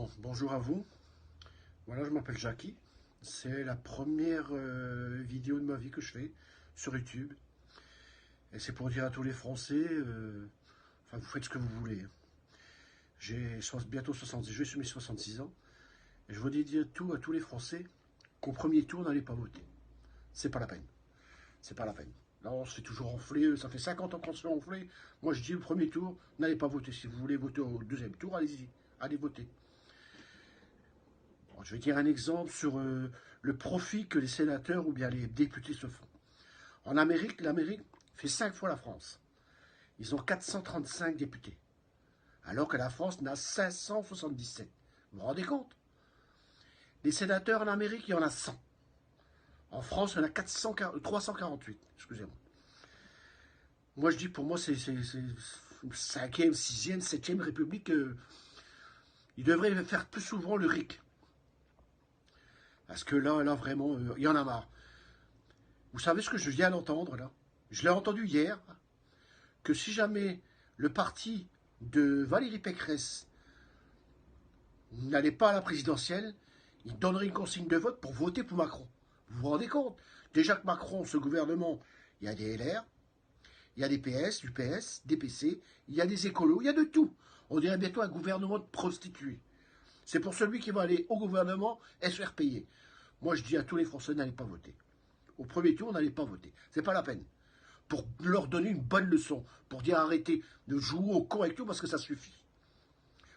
Bon, bonjour à vous. Voilà, je m'appelle Jackie. C'est la première vidéo de ma vie que je fais sur YouTube. Et c'est pour dire à tous les Français, enfin, vous faites ce que vous voulez. J'ai bientôt 70, je vais sur mes 66 ans. Et je voudrais dire tout à tous les Français qu'au premier tour, n'allez pas voter. C'est pas la peine. C'est pas la peine. Là, on se fait toujours enfler. Ça fait 50 ans qu'on se fait enfler. Moi, je dis au premier tour, n'allez pas voter. Si vous voulez voter au deuxième tour, allez-y. Allez voter. Bon, je vais dire un exemple sur le profit que les sénateurs ou bien les députés se font. En Amérique, l'Amérique fait 5 fois la France. Ils ont 435 députés, alors que la France n'a 577. Vous vous rendez compte? Les sénateurs en Amérique, il y en a 100. En France, il y en a 348. Excusez-moi. Moi, je dis, pour moi, c'est 5e, 6e, 7e République. Ils devraient faire plus souvent le RIC. Parce que là vraiment, il y en a marre. Vous savez ce que je viens d'entendre, là? Je l'ai entendu hier, que si jamais le parti de Valérie Pécresse n'allait pas à la présidentielle, il donnerait une consigne de vote pour voter pour Macron. Vous vous rendez compte? Déjà que Macron, ce gouvernement, il y a des LR, il y a des PS, du PS, des PC, il y a des écolos, il y a de tout. On dirait bientôt un gouvernement de prostituées. C'est pour celui qui va aller au gouvernement et se faire payer. Moi, je dis à tous les Français, n'allez pas voter. Au premier tour, n'allez pas voter. C'est pas la peine. Pour leur donner une bonne leçon. Pour dire arrêtez de jouer au con avec tout parce que ça suffit.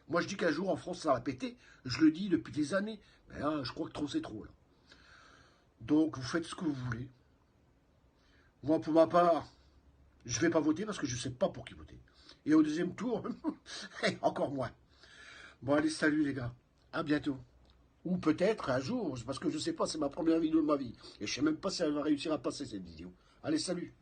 Moi, je dis qu'un jour en France, ça va péter. Je le dis depuis des années. Mais là, je crois que trop, c'est trop. Là. Donc, vous faites ce que vous voulez. Moi, pour ma part, je ne vais pas voter parce que je ne sais pas pour qui voter. Et au deuxième tour, encore moins. Bon, allez, salut les gars. À bientôt. Ou peut-être un jour, parce que je ne sais pas, c'est ma première vidéo de ma vie. Et je ne sais même pas si elle va réussir à passer cette vidéo. Allez, salut.